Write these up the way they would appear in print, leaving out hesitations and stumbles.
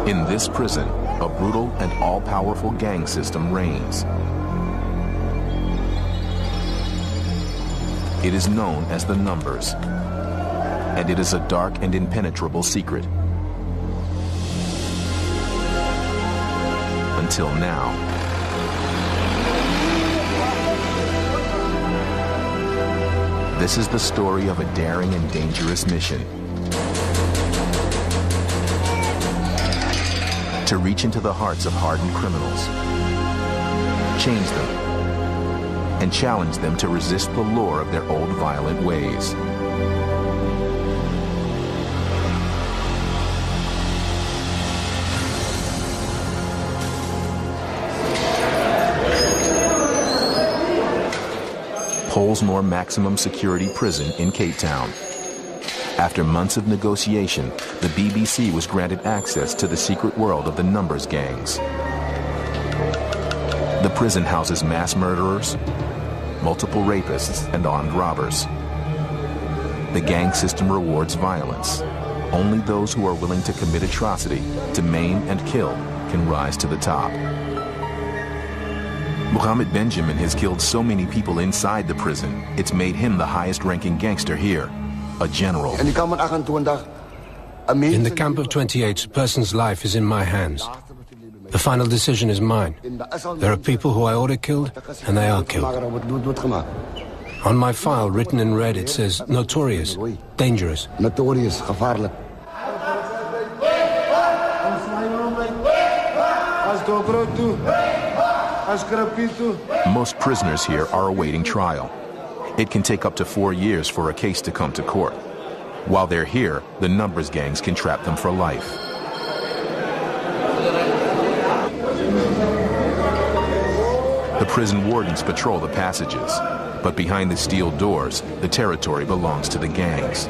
In this prison, a brutal and all-powerful gang system reigns. It is known as the Numbers, and it is a dark and impenetrable secret. Until now. This is the story of a daring and dangerous mission. To reach into the hearts of hardened criminals, change them, and challenge them to resist the lure of their old violent ways. Pollsmoor Maximum Security Prison in Cape Town. After months of negotiation, the BBC was granted access to the secret world of the Numbers gangs. The prison houses mass murderers, multiple rapists, and armed robbers. The gang system rewards violence. Only those who are willing to commit atrocity, to maim and kill, can rise to the top. Mohammed Benjamin has killed so many people inside the prison, it's made him the highest-ranking gangster here, a general. In the camp of 28, a person's life is in my hands. The final decision is mine. There are people who I order killed, and they are killed. On my file, written in red, it says, notorious, dangerous. Notorious, gevaarlijk. Most prisoners here are awaiting trial. It can take up to 4 years for a case to come to court. While they're here, the Numbers gangs can trap them for life. The prison wardens patrol the passages, but behind the steel doors, the territory belongs to the gangs.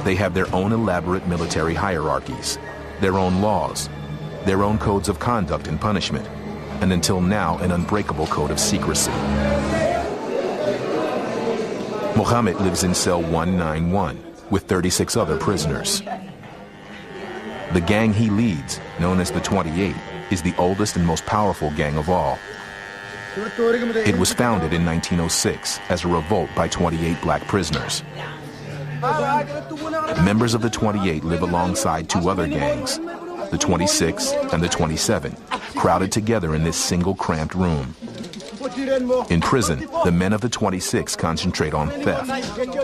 They have their own elaborate military hierarchies, their own laws, their own codes of conduct and punishment, and until now, an unbreakable code of secrecy. Mohammed lives in cell 191 with 36 other prisoners. The gang he leads, known as the 28, is the oldest and most powerful gang of all. It was founded in 1906 as a revolt by 28 black prisoners. Members of the 28 live alongside two other gangs, the 26 and the 27, crowded together in this single cramped room. In prison, the men of the 26 concentrate on theft.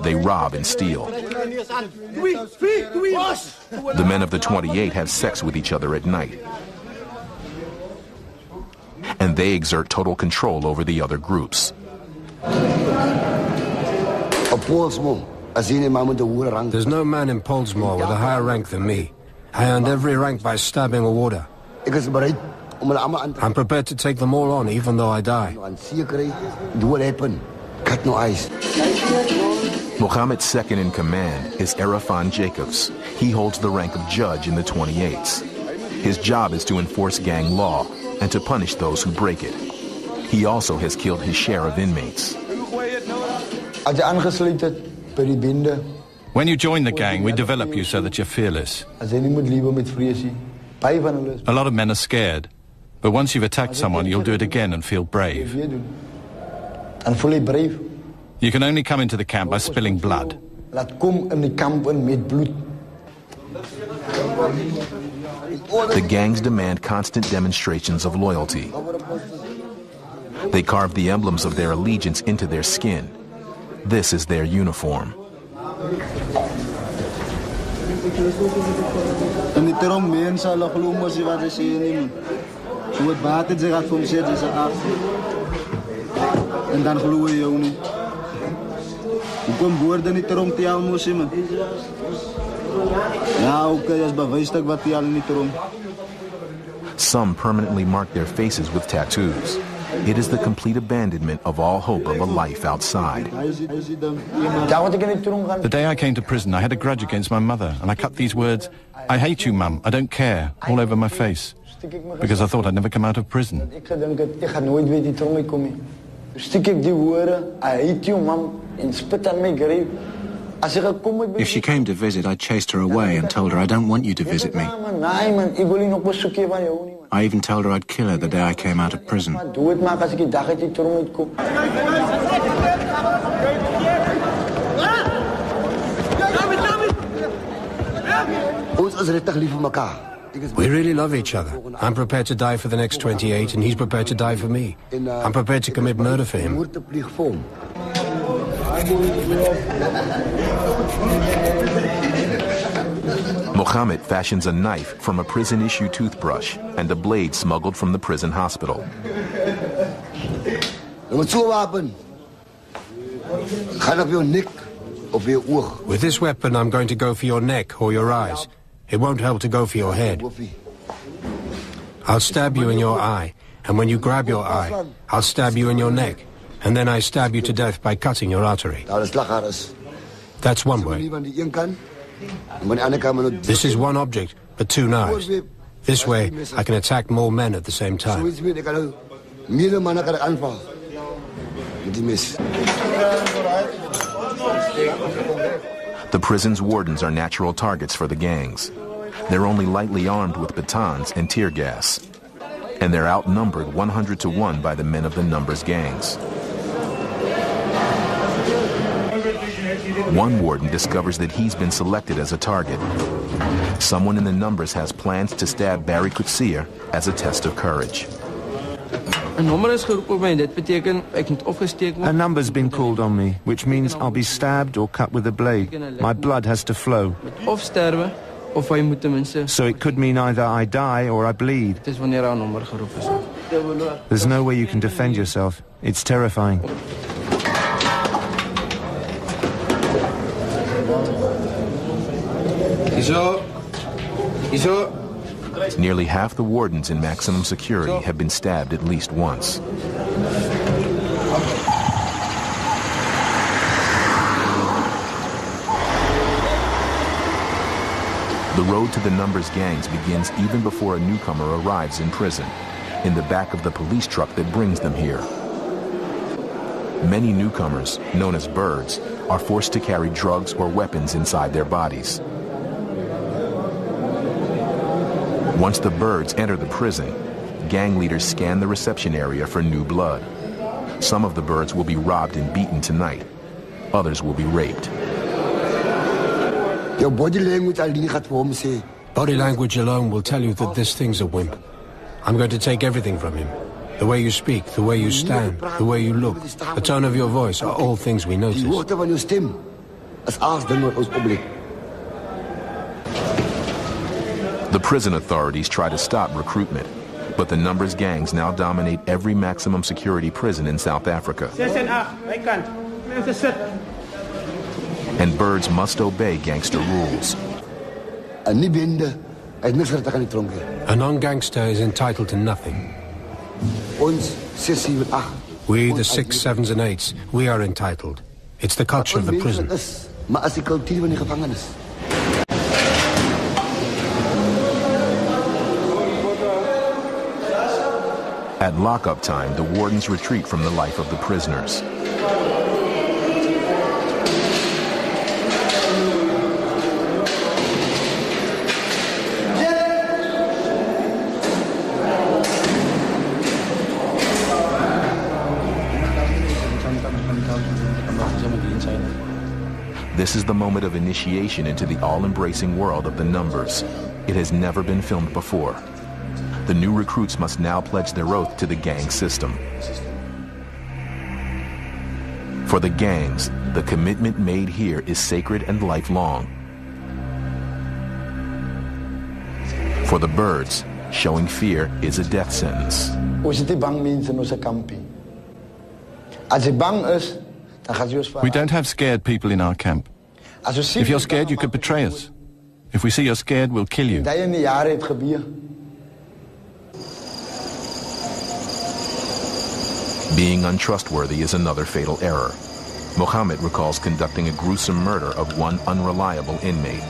They rob and steal. The men of the 28 have sex with each other at night. And they exert total control over the other groups. There's no man in Pollsmoor with a higher rank than me. I earned every rank by stabbing a warder. I'm prepared to take them all on, even though I die. Mohammed's second in command is Arafan Jacobs. He holds the rank of judge in the 28s. His job is to enforce gang law and to punish those who break it. He also has killed his share of inmates. When you join the gang, we develop you so that you're fearless. A lot of men are scared, but once you've attacked someone, you'll do it again and feel brave. And fully brave. You can only come into the camp by spilling blood. The gangs demand constant demonstrations of loyalty. They carve the emblems of their allegiance into their skin. This is their uniform. Some permanently mark their faces with tattoos. It is the complete abandonment of all hope of a life outside. The day I came to prison, I had a grudge against my mother, and I cut these words, "I hate you, Mum, I don't care," all over my face, because I thought I'd never come out of prison. Stik ek die woorde, I hate you, mom, en spit aan my grave. As ek kom met If she came to visit, I chased her away and told her I don't want you to visit me. Nee man, ek wil nie nog besoek hê van jou nie man. I even told her I'd kill her the day I came out of prison. Doe dit maar as ek die dag uit die tronk uitkom. Ons is regtig lief vir mekaar. We really love each other. I'm prepared to die for the next 28, and he's prepared to die for me. I'm prepared to commit murder for him. Mohammed fashions a knife from a prison-issue toothbrush and a blade smuggled from the prison hospital. With this weapon, I'm going to go for your neck or your eyes. It won't help to go for your head. I'll stab you in your eye, and when you grab your eye, I'll stab you in your neck, and then I stab you to death by cutting your artery. That's one way. This is one object, but two knives. This way, I can attack more men at the same time. The prison's wardens are natural targets for the gangs. They're only lightly armed with batons and tear gas. And they're outnumbered 100 to 1 by the men of the Numbers gangs. One warden discovers that he's been selected as a target. Someone in the Numbers has plans to stab Barry Coetzee as a test of courage. A number's been called on me, which means I'll be stabbed or cut with a blade. My blood has to flow. So it could mean either I die or I bleed. There's no way you can defend yourself. It's terrifying. Nearly half the wardens in maximum security have been stabbed at least once. The road to the Numbers gangs begins even before a newcomer arrives in prison, in the back of the police truck that brings them here. Many newcomers, known as birds, are forced to carry drugs or weapons inside their bodies. Once the birds enter the prison, gang leaders scan the reception area for new blood. Some of the birds will be robbed and beaten tonight. Others will be raped. Your body language Body language alone will tell you that this thing's a wimp. I'm going to take everything from him. The way you speak, the way you stand, the way you look, the tone of your voice are all things we notice. The prison authorities try to stop recruitment, but the Numbers gangs now dominate every maximum security prison in South Africa. And birds must obey gangster rules. A non-gangster is entitled to nothing. We, the 6, 7s and 8s, we are entitled. It's the culture of the prison. At lockup time, the wardens retreat from the life of the prisoners. This is the moment of initiation into the all-embracing world of the Numbers. It has never been filmed before. The new recruits must now pledge their oath to the gang system. For the gangs, the commitment made here is sacred and lifelong. For the birds, showing fear is a death sentence. We don't have scared people in our camp. If you're scared, you could betray us. If we see you're scared, we'll kill you. Being untrustworthy is another fatal error. Mohammed recalls conducting a gruesome murder of one unreliable inmate.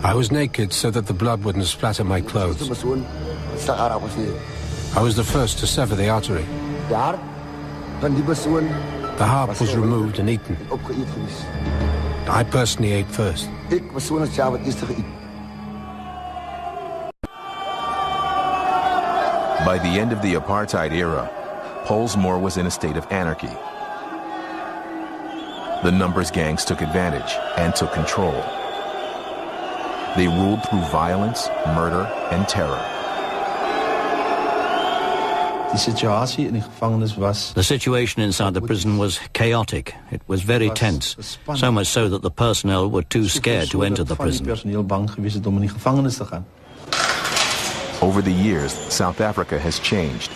I was naked so that the blood wouldn't splatter my clothes. I was the first to sever the artery. The heart was removed and eaten. I personally ate first. By the end of the apartheid era, Pollsmoor was in a state of anarchy. The numbers gangs took advantage and took control. They ruled through violence, murder, and terror. The situation inside the prison was chaotic. It was very tense, so much so that the personnel were too scared to enter the prison. Over the years, South Africa has changed.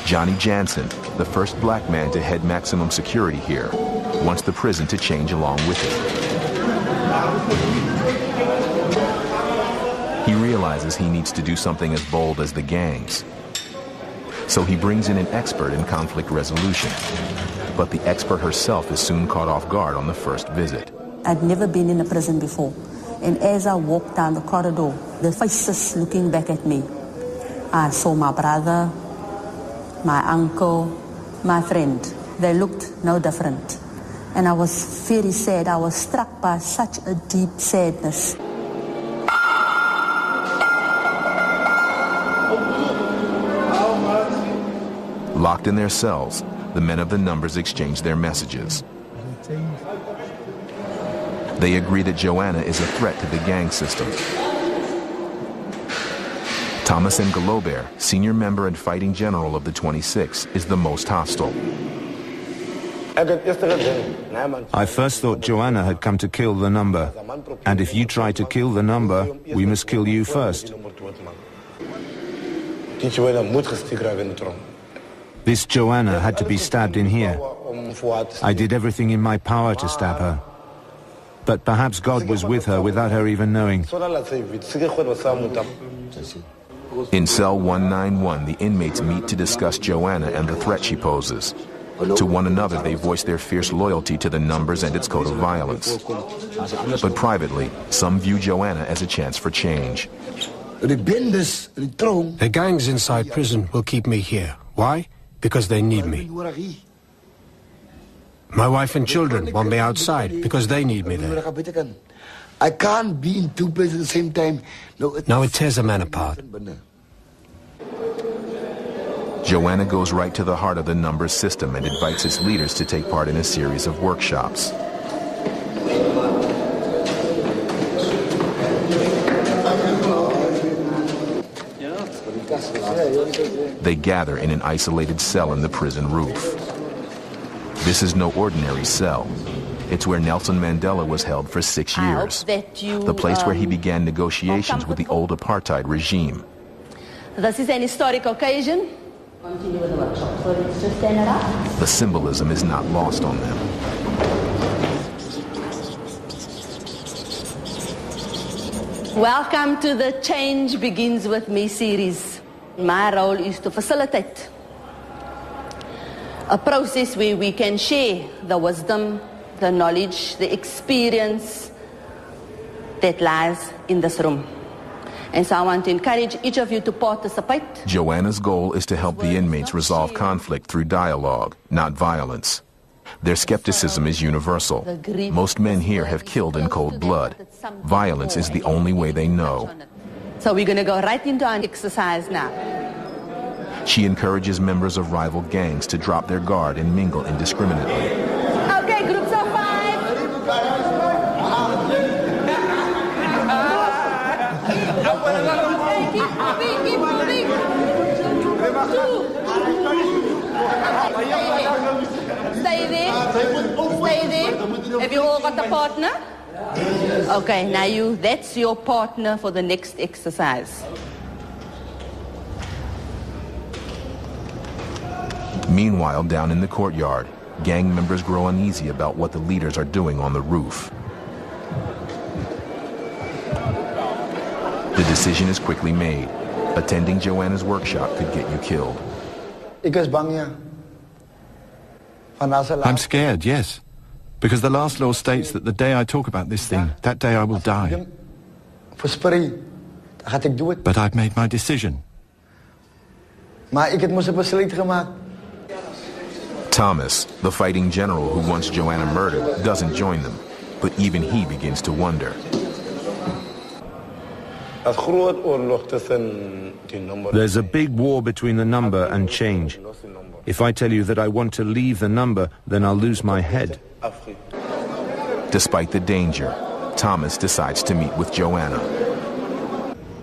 Johnny Jansen, the first black man to head maximum security here, wants the prison to change along with it. He realizes he needs to do something as bold as the gangs. So he brings in an expert in conflict resolution. But the expert herself is soon caught off guard on the first visit. I'd never been in a prison before. And as I walked down the corridor, the faces looking back at me, I saw my brother, my uncle, my friend. They looked no different. And I was very sad. I was struck by such a deep sadness. Locked in their cells, the men of the numbers exchange their messages. They agree that Joanna is a threat to the gang system. Thomas Ngolobert, senior member and fighting general of the 26, is the most hostile. I first thought Joanna had come to kill the number. And if you try to kill the number, we must kill you first. This Joanna had to be stabbed in here. I did everything in my power to stab her. But perhaps God was with her without her even knowing. In cell 191, the inmates meet to discuss Joanna and the threat she poses. To one another, they voice their fierce loyalty to the numbers and its code of violence. But privately, some view Joanna as a chance for change. The gangs inside prison will keep me here. Why? Because they need me. My wife and children want me outside because they need me there. I can't be in two places at the same time. Now it tears a man apart. Joanna goes right to the heart of the numbers system and invites its leaders to take part in a series of workshops. They gather in an isolated cell in the prison roof. This is no ordinary cell. It's where Nelson Mandela was held for 6 years. The place where he began negotiations with the old apartheid regime. This is an historic occasion. Continue with the workshop. So let's just stand it up. The symbolism is not lost on them. Welcome to the Change Begins With Me series. My role is to facilitate a process where we can share the wisdom, the knowledge, the experience that lies in this room. And so I want to encourage each of you to participate. Joanna's goal is to help the inmates resolve conflict through dialogue, not violence. Their skepticism is universal. Most men here have killed in cold blood. Violence is the only way they know. So we're going to go right into our exercise now. She encourages members of rival gangs to drop their guard and mingle indiscriminately. Okay, groups of 5. Keep moving. 2. Stay there. Have you all got a partner? Okay, now that's your partner for the next exercise. Meanwhile, down in the courtyard, gang members grow uneasy about what the leaders are doing on the roof. The decision is quickly made. Attending Joanna's workshop could get you killed. I'm scared, yes. Because the last law states that the day I talk about this thing, that day I will die. But I've made my decision. Maar ik heb een besluit gemaakt. Thomas, the fighting general who wants Joanna murdered, doesn't join them, but even he begins to wonder. There's a big war between the number and change. If I tell you that I want to leave the number, then I'll lose my head. Despite the danger, Thomas decides to meet with Joanna.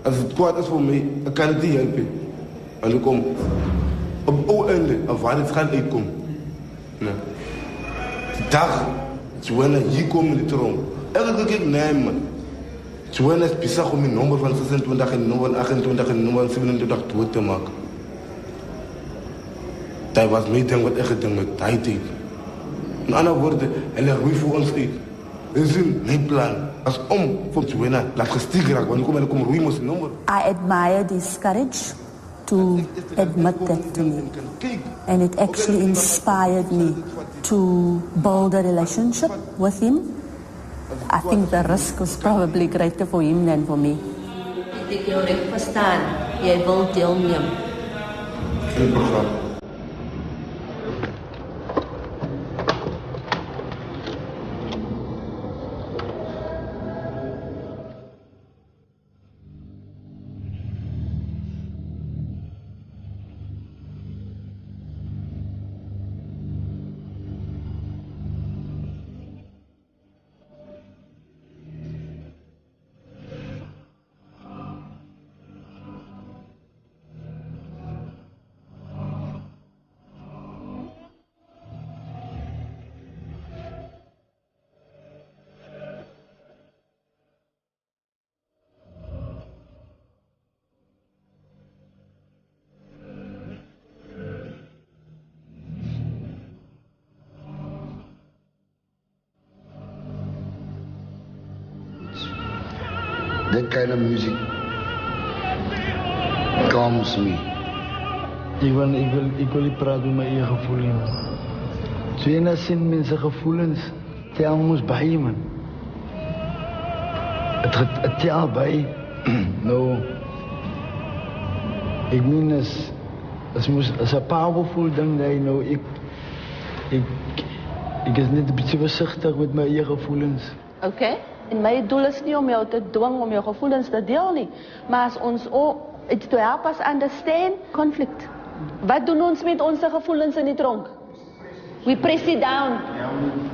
Als het kwaad is voor mij, dan kan ik die helpen. En ik kom op het einde, of waar het gaat uitkomen. Nee. Die dag, Joanna hier komt in de troon. Elke keer nee man. Joanna is bezig om een nummer van 26 en nummer 28 en nummer 27 dood te maken. Dat was mijn ding wat echt gedaan met tijd. In andere woorden, hij legt weer voor ons uit. Dit is mijn plan. Als om voor Joanna laat gestigen raken, want ik kom roeien met zijn nummer. I admire this courage to admit that to me. And it actually inspired me to build a relationship with him. I think the risk was probably greater for him than for me. Ik jou recht verstaan. Jij wilt deelnemen. Geen programma. That kind of music calms me. Ik wil niet praten met mijn eigen gevoelens. Joanna zijn mensen gevoelens. Tel ons bij man. Het tel bij. Nou. Ik meen als een powerful ding dat nou ik is net een beetje voorzichtig met mijn eigen gevoelens. Oké. En mijn doel is niet om jou te dwingen om je gevoelens te delen nie. Maar als ons ook to help us understand conflict. Wat doen ons met onze gevoelens in die tronk? We press it down.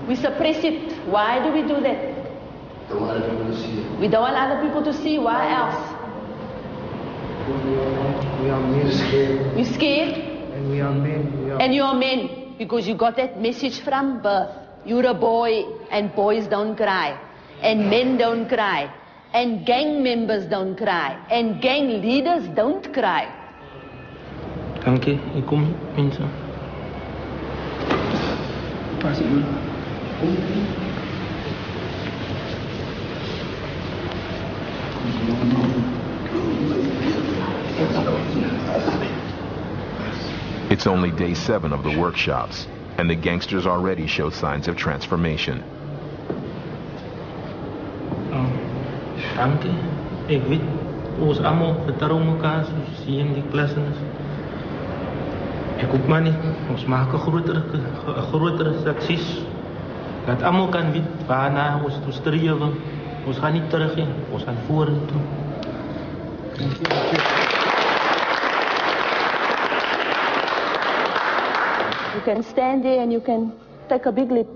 We suppress it. Why do we do that? We don't want other people to see. Why else? We are men. We're scared. And we are men. And you are men. Because you got that message from birth. You're a boy and boys don't cry. And men don't cry. And gang members don't cry. And gang leaders don't cry. Dankie, ik kom mensen. Pas hier. It's only day 7 of the workshops, and the gangsters already show signs of transformation. Dankie. Ik weet, ons allemaal vertrouwen elkaar, zoals hier in die klassen is. Ik hoop maar niet, ons maken een grotere succes. Dat allemaal kan weten waarna ons toe streven. Ons gaan niet terug in, ons gaan vorentoe. You can stand there and you can take a big leap.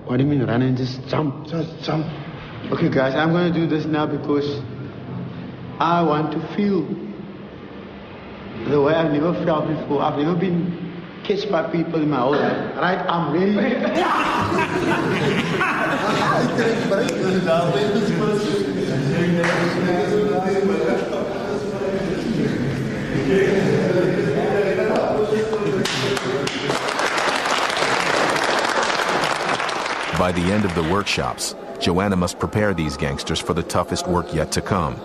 What do you mean run and just jump, just jump? Okay guys, I'm going to do this now because I want to feel the way I've never felt before. I've never been kissed by people in my whole life. Right, I'm ready. By the end of the workshops, Joanna must prepare these gangsters for the toughest work yet to come,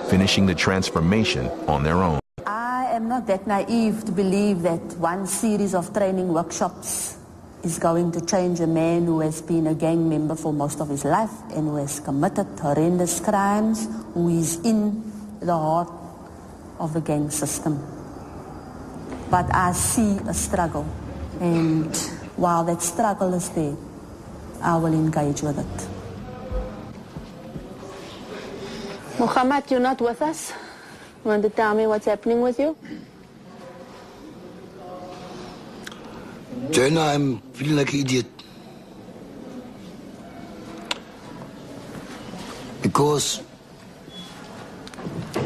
finishing the transformation on their own. I am not that naive to believe that one series of training workshops is going to change a man who has been a gang member for most of his life and who has committed horrendous crimes, who is in the heart of the gang system. But I see a struggle, and while that struggle is there, I will engage with it. Muhammad, you're not with us? You want to tell me what's happening with you? Joanna, I'm feeling like an idiot. Because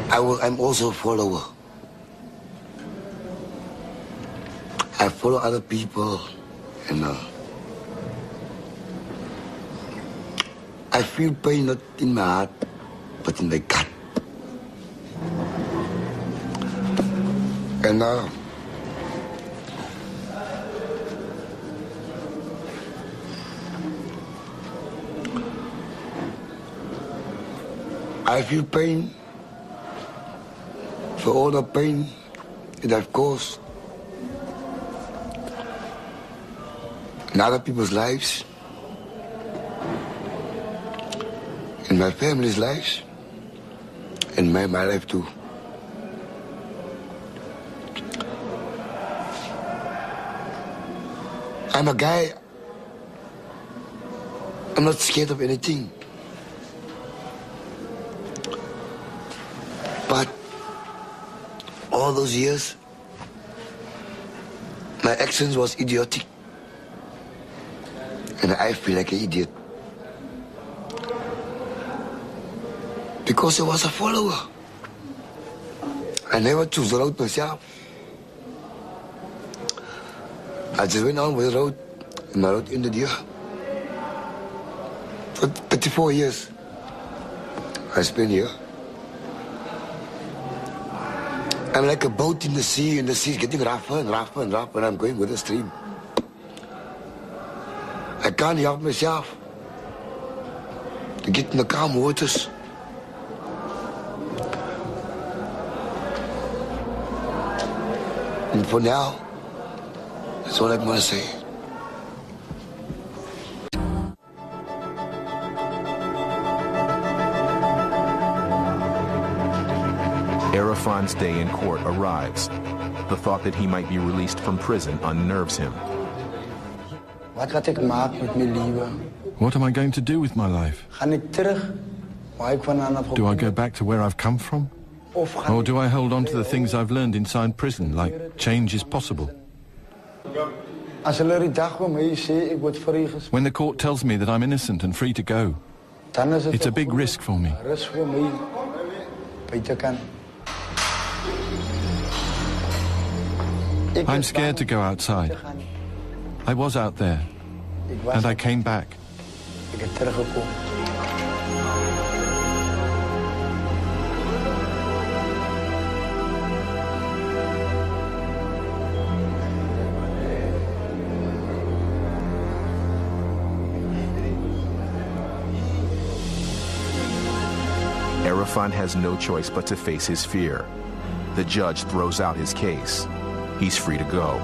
I'm also a follower. I follow other people, and I feel pain not in my heart, but in my gut. And I feel pain for all the pain that I've caused in other people's lives, in my family's lives, and my life too. I'm a guy, I'm not scared of anything. But all those years, my actions was idiotic. And I feel like an idiot. Because I was a follower. I never chose the road myself. I just went on with the road, and my road ended here. For 34 years, I spent here. I'm like a boat in the sea, and the sea is getting rougher and rougher and rougher, and I'm going with the stream. I can't help myself to get in the calm waters. And for now, that's all I'm going to say. Arafan's day in court arrives. The thought that he might be released from prison unnerves him. What gaat ek maak met my lewe? What am I going to do with my life? Gaan ek terug waar ek vandaan af Do I go back to where I've come from? Or do I hold on to the things I've learned inside prison, like change is possible? As hulle die dag vir my sê ek word vrygespreek. When the court tells me that I'm innocent and free to go, it's a big risk for me. Rus vir my buitekant. I'm scared to go outside. I was out there, and I came back. Ek het teruggekom. Arafan has no choice but to face his fear. The judge throws out his case. He's free to go.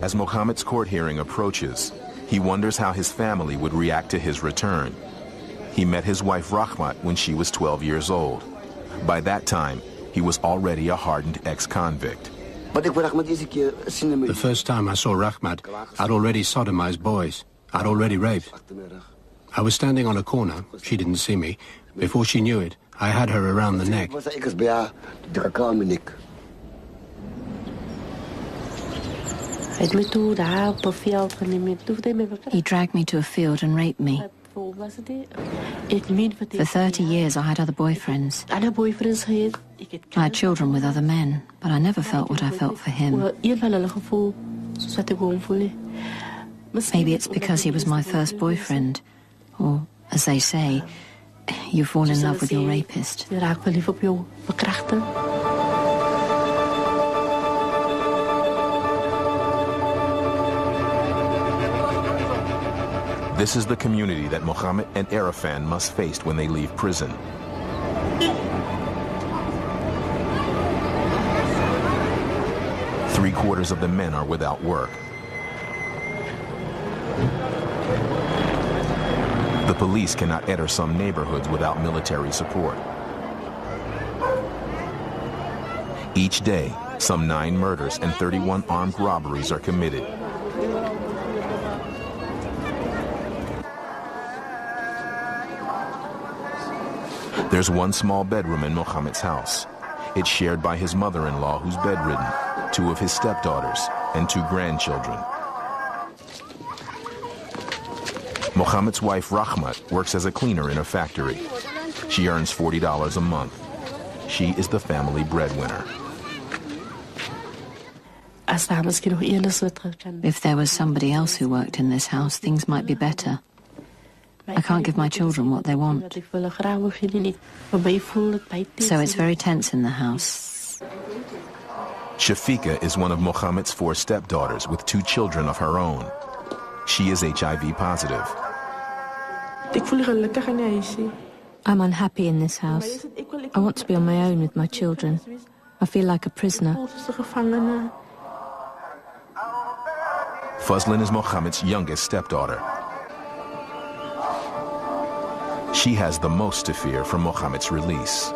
As Mohammed's court hearing approaches, he wonders how his family would react to his return. He met his wife Rahmat when she was 12 years old. By that time, he was already a hardened ex-convict. The first time I saw Rahmat, I'd already sodomized boys. I'd already raped. I was standing on a corner. She didn't see me. Before she knew it, I had her around the neck. He dragged me to a field and raped me. For 30 years I had other boyfriends. I had children with other men, but I never felt what I felt for him. Maybe it's because he was my first boyfriend. Or, as they say, you fall in love with your rapist. This is the community that Mohammed and Arafan must face when they leave prison. Three-quarters of the men are without work. The police cannot enter some neighborhoods without military support. Each day, some 9 murders and 31 armed robberies are committed. There's one small bedroom in Mohammed's house. It's shared by his mother-in-law, who's bedridden, 2 of his stepdaughters, and 2 grandchildren. Mohammed's wife, Rahmat, works as a cleaner in a factory. She earns $40 a month. She is the family breadwinner. If there was somebody else who worked in this house, things might be better. I can't give my children what they want. So it's very tense in the house. Shafiqa is one of Mohammed's 4 stepdaughters with 2 children of her own. She is HIV positive. I'm unhappy in this house. I want to be on my own with my children. I feel like a prisoner. Fazlin is Mohammed's youngest stepdaughter. She has the most to fear from Mohammed's release.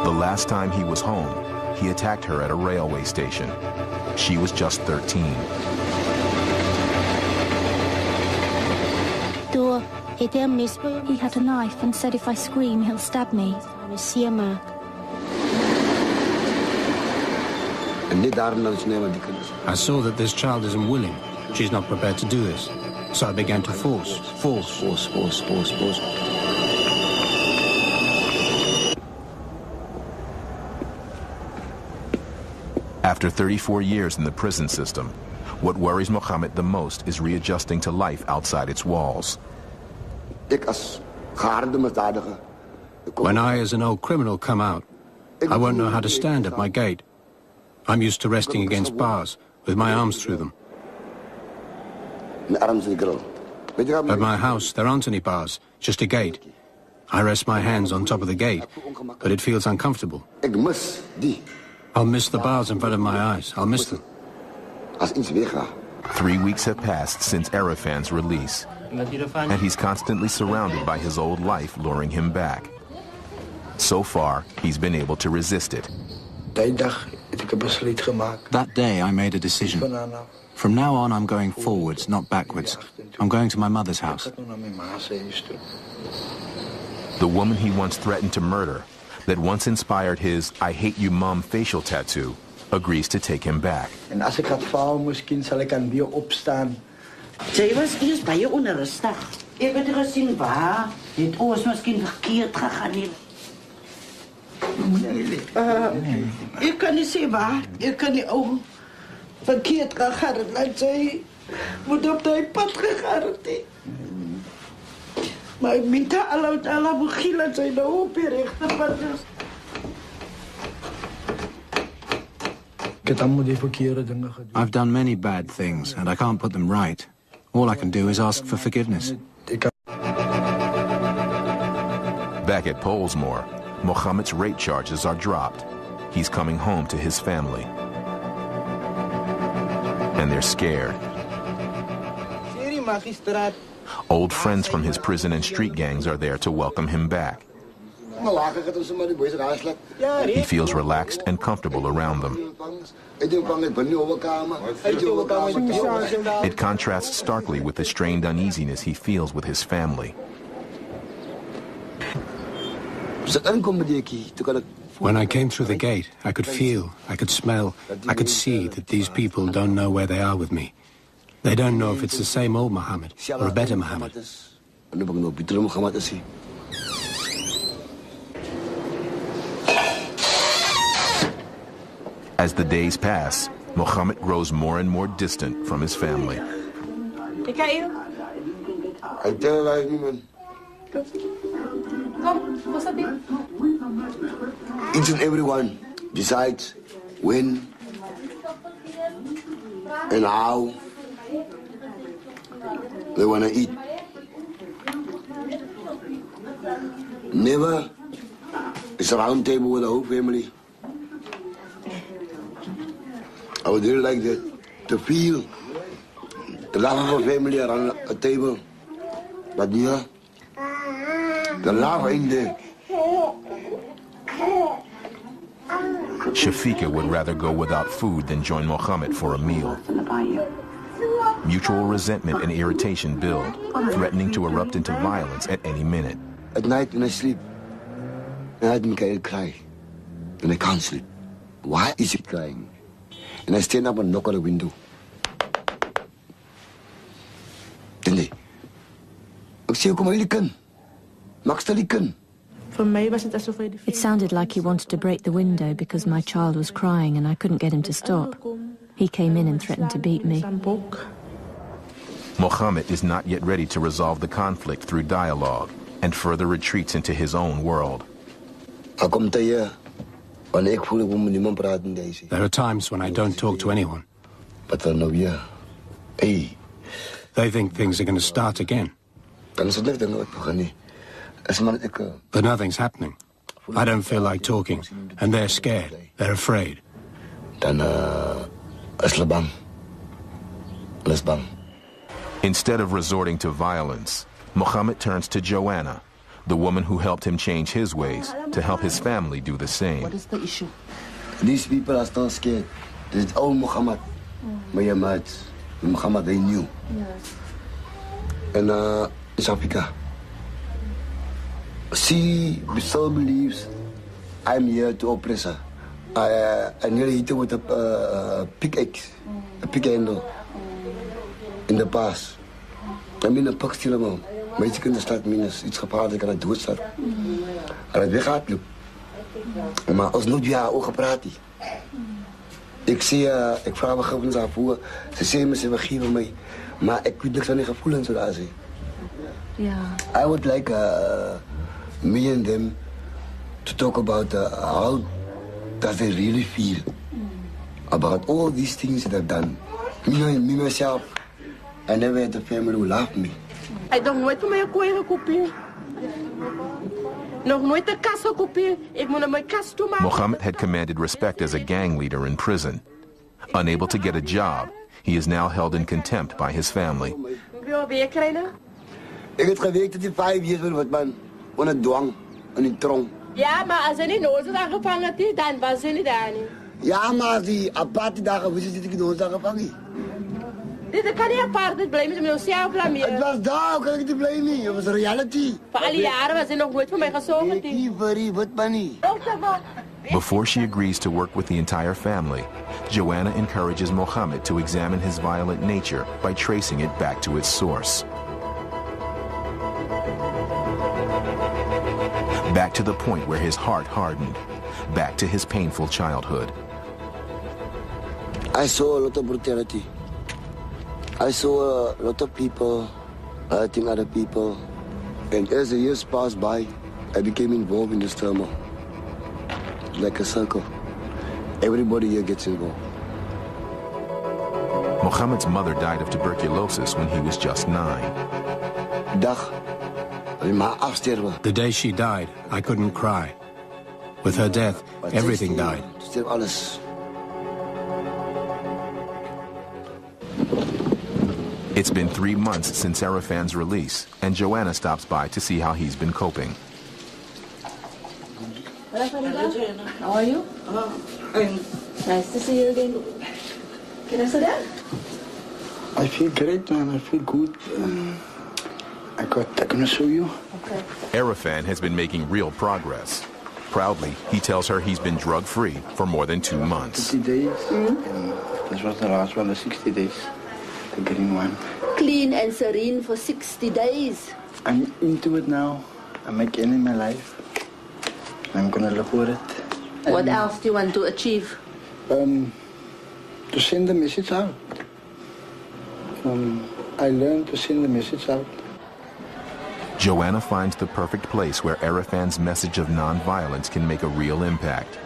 The last time he was home, he attacked her at a railway station. She was just 13. He had a knife and said if I scream, he'll stab me. I saw that this child isn't willing. She's not prepared to do this. So I began to force. After 34 years in the prison system, what worries Mohammed the most is readjusting to life outside its walls. When I, as an old criminal, come out, I won't know how to stand at my gate. I'm used to resting against bars, with my arms through them. At my house, there aren't any bars, just a gate. I rest my hands on top of the gate, but it feels uncomfortable. I'll miss the bars in front of my eyes. I'll miss them. 3 weeks have passed since Arafan's release, and he's constantly surrounded by his old life luring him back. So far, he's been able to resist it. That day, I made a decision. From now on, I'm going forwards, not backwards. I'm going to my mother's house. The woman he once threatened to murder, that once inspired his "I hate you, Mom" facial tattoo, agrees to take him back. En as ek gaat val, miskien sal ek kan weer opstaan. Sy was eers baie onrustig. Ek het gesien waar het ons miskien verkeerd gegaan nie. Ek kan nie sê waar, ek kan nie ou verkeerd gegaan het, laat sy moet op die pad gegaan het. Maar ek weet Allah Ta'ala begin dat sy nou op die regte pad is. I've done many bad things, and I can't put them right. All I can do is ask for forgiveness. Back at Pollsmoor, Mohammed's rape charges are dropped. He's coming home to his family. And they're scared. Old friends from his prison and street gangs are there to welcome him back. He feels relaxed and comfortable around them. It contrasts starkly with the strained uneasiness he feels with his family. When I came through the gate, I could feel, I could smell, I could see that these people don't know where they are with me. They don't know if it's the same old Muhammad or a better Muhammad. As the days pass, Mohammed grows more and more distant from his family. Each and everyone decides when and how they want to eat. Never is a round table with the whole family. I would really like that, to feel the love of a family around a table. But yeah, the love ain't there. Shafiqa would rather go without food than join Mohammed for a meal. Mutual resentment and irritation build, threatening to erupt into violence at any minute. At night when I sleep, I heard Mikhail cry, and I can't sleep. Why is he crying? And I stand up and knock on the window. Then they, It sounded like he wanted to break the window because my child was crying and I couldn't get him to stop. He came in and threatened to beat me. Mohammed is not yet ready to resolve the conflict through dialogue and further retreats into his own world. There are times when I don't talk to anyone. They think things are going to start again. But nothing's happening. I don't feel like talking, and they're scared. They're afraid. Instead of resorting to violence, Mohammed turns to Joanna, the woman who helped him change his ways, to help his family do the same. What is the issue? These people are still scared. There's old Muhammad, my mates. Muhammad they knew. Yes. And Shafiqa. She still believes I'm here to oppress her. I nearly hit her with a pickaxe, a pick handle. In the past. I mean, een pak stil man. Mensen kunnen staat minus iets gevaarlijk aan het dood staat. En het weggaat loop. Maar alsnog ja ook gepraat. Ik zie, ik vraag me gevoelens aan voor. Ze zeggen me ze vergeven mij, maar ik weet niks van die gevoelens zoals ze. Yeah. I would like me and them to talk about how does they really feel about all these things that I've done. Me myself. I never had a family who loved me. Hij heeft nog nooit van mij een kooi gekopieerd. Nog nooit een kast gekopieerd. Ik moet naar mijn kast toe maken. Mohammed had commanded respect as a gang leader in prison. Unable to get a job, he is now held in contempt by his family. Wil je weer krijgen? Ik heb gewerkt dat hij 5 jaar wil wat man. Van het dwang en in tronk. Ja, maar als hij niet nooit aangevangen had, dan was hij niet daar niet. Ja, maar die aparte dagen wist ik niet nooit aangevangen. Dit kan niet apart, dit blijven ze met onszelf blameren. Het was daar, hoe kan ik niet blamen? Het was reality. Voor al die jaren was hij nog nooit voor mij gezorgd. Before she agrees to work with the entire family, Joanna encourages Mohammed to examine his violent nature by tracing it back to its source. Back to the point where his heart hardened. Back to his painful childhood. I saw a lot of brutality. I saw a lot of people hurting other people. And as the years passed by, I became involved in this turmoil. Like a circle. Everybody here gets involved. Mohammed's mother died of tuberculosis when he was just 9. The day she died, I couldn't cry. With her death, everything died. It's been 3 months since Arafan's release, and Joanna stops by to see how he's been coping. How are you? Nice to see you again. Can I sit down? I feel great, man. I feel good. I'm gonna show you. Okay. Arafan has been making real progress. Proudly, he tells her he's been drug-free for more than 2 months. 50 days. And this was the last one, the 60 days. The green one. Clean and serene for 60 days. I'm into it now. I'm making it in my life. I'm gonna live with it. What else do you want to achieve? To send the message out. I learned to send the message out. Joanna finds the perfect place where Arafan's message of non-violence can make a real impact.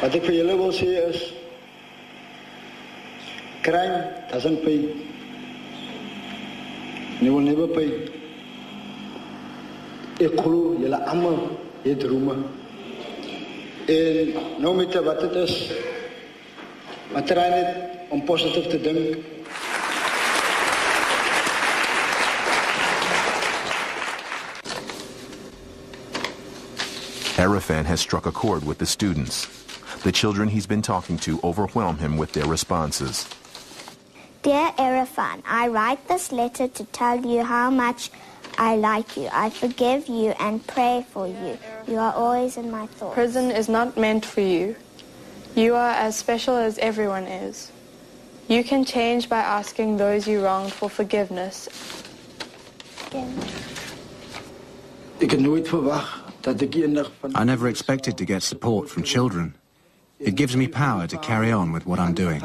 Wat ik voor jullie wil zeggen is, crime doesn't pay. You will never pay. Ik geloof jullie allemaal het roemen. En no matter wat het is, maar try net om positief te denken. Arafan has struck a chord with the students. The children he's been talking to overwhelm him with their responses. Dear Arafan, I write this letter to tell you how much I like you. I forgive you and pray for you. You are always in my thoughts. Prison is not meant for you. You are as special as everyone is. You can change by asking those you wronged for forgiveness. I never expected to get support from children. It gives me power to carry on with what I'm doing.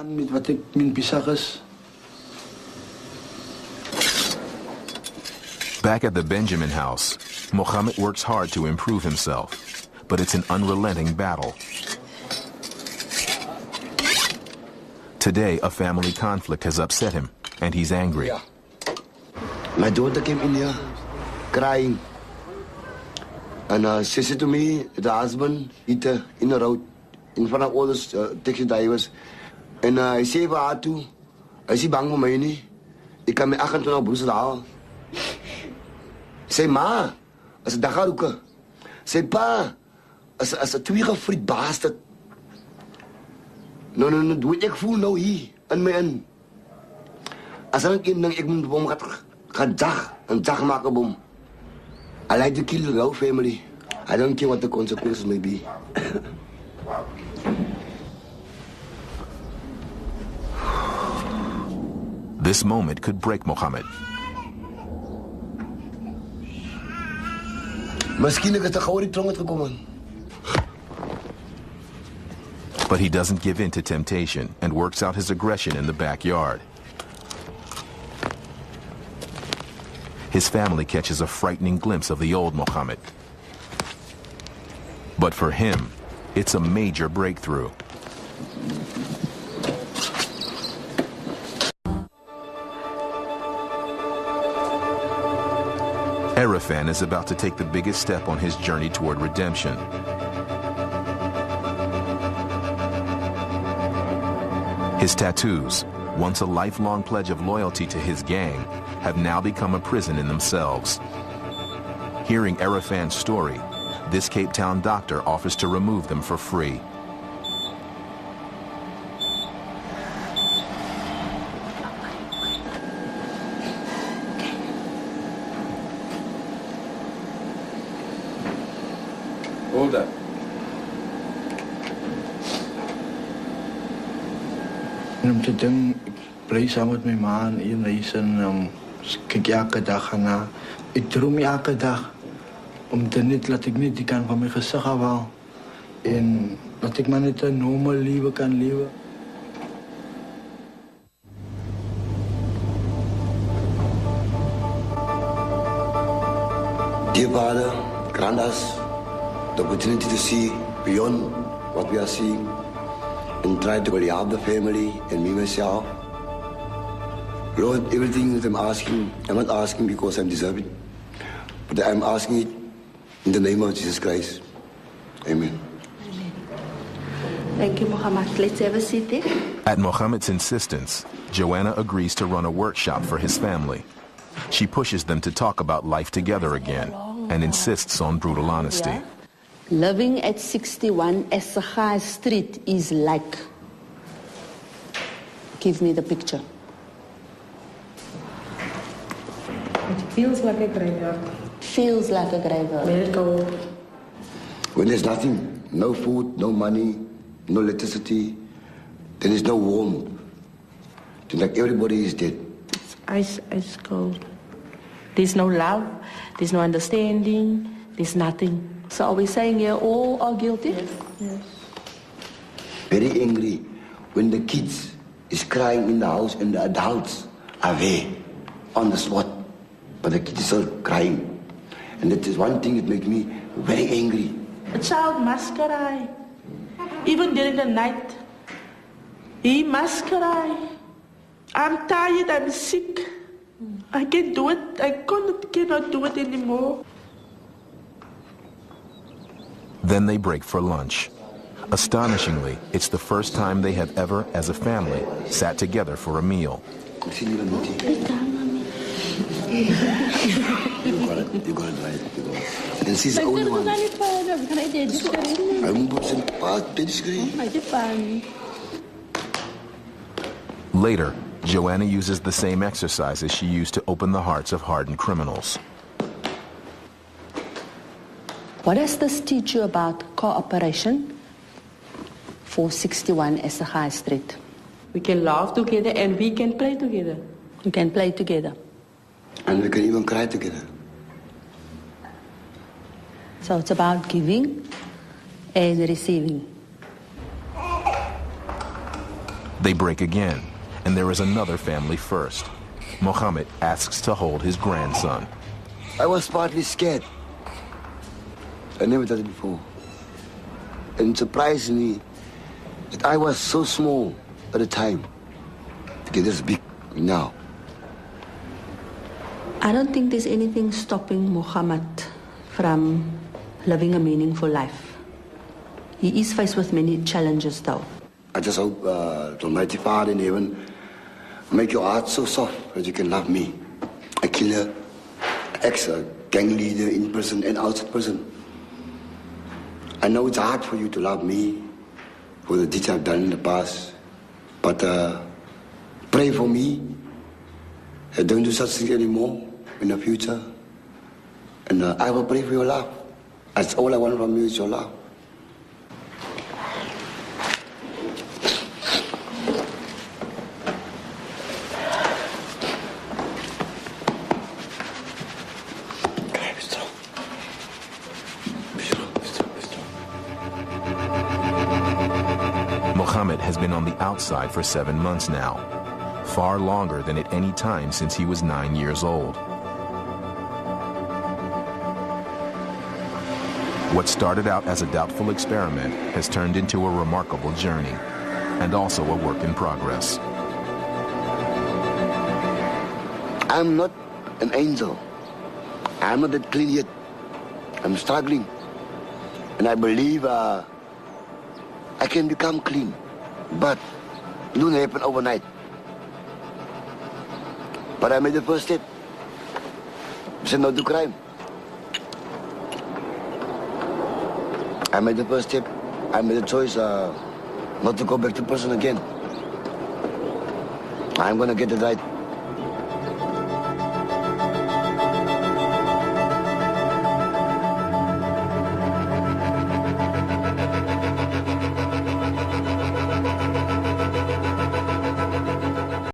Back at the Benjamin house, Mohammed works hard to improve himself, but it's an unrelenting battle. Today, a family conflict has upset him, and he's angry. My daughter came in here crying. And she said to me, the husband hit her in the road in front of all those taxi drivers. And I say vir haar toe, hy is nie bang vir my nie. Ek kan my 28 broers haal. Sê ma, as 'n daggaroeke. Sê pa, as 'n twee gefriet bastard. No, doe ek voel nou hier in my in. As ek ding ek moet bom gaan dag maak 'n bom. I like to kill the whole family. I don't care what the consequences may be. This moment could break Mohammed. But he doesn't give in to temptation and works out his aggression in the backyard. His family catches a frightening glimpse of the old Mohammed. But for him, it's a major breakthrough. Arafan is about to take the biggest step on his journey toward redemption. His tattoos, once a lifelong pledge of loyalty to his gang, have now become a prison in themselves. Hearing Arafan's story, this Cape Town doctor offers to remove them for free. Hold up. Om te ding, ek bly saam met my ma in een huis en kyk elke dag na. Ek droom elke dag om te net laat ek net die kan van my gesig afhaal en dat ek maar net 'n normaal lewe kan lewe. Dear Father, grant us the opportunity to see beyond what we are seeing and try to help the family and me myself. Lord, everything that I'm asking, I'm not asking because I'm deserving, but I'm asking it in the name of Jesus Christ. Amen. Thank you, Muhammad. Let's have a seat there. At Mohammed's insistence, Joanna agrees to run a workshop for his family. She pushes them to talk about life together again and insists on brutal honesty. Yeah. Living at 61 Essachai Street is like... Give me the picture. It feels like a graveyard. Feels like a graveyard. Very cold. When there's nothing, no food, no money, no electricity, then there's no warmth. Then like everybody is dead. It's ice cold. There's no love, there's no understanding, there's nothing. So are we saying here all are guilty? Yes. Very angry when the kids is crying in the house and the adults are there on the spot, but the kids is still crying. And that is one thing that makes me very angry. A child must cry. Even during the night, he must cry. I'm tired, I'm sick. I can't do it. I cannot do it anymore. Then they break for lunch. Astonishingly, it's the first time they have ever, as a family, sat together for a meal. You got it right. And she's the only one. Later, Joanna uses the same exercises she used to open the hearts of hardened criminals. What does this teach you about cooperation? 461 Esther High Street. We can laugh together and we can play together. We can play together. And we can even cry together. So it's about giving and receiving. They break again, and there is another family first. Mohammed asks to hold his grandson. I was partly scared. I never done it before. And it surprised me that I was so small at the time to get this big now. I don't think there's anything stopping Muhammad from living a meaningful life. He is faced with many challenges though. I just hope the Almighty Father in heaven make your heart so soft that you can love me, a killer, ex-gang leader in prison and outside prison. I know it's hard for you to love me for the deeds I've done in the past, but pray for me. Don't do such things anymore in the future. And I will pray for your love. That's all I want from you is your love. Mohammed has been on the outside for 7 months now, far longer than at any time since he was 9 years old. What started out as a doubtful experiment has turned into a remarkable journey, and also a work in progress. I'm not an angel. I'm not that clean yet. I'm struggling. And I believe I can become clean. But it don't happen overnight. But I made the first step. I said no to crime. I made the first step. I made the choice not to go back to prison again. I'm gonna get it right.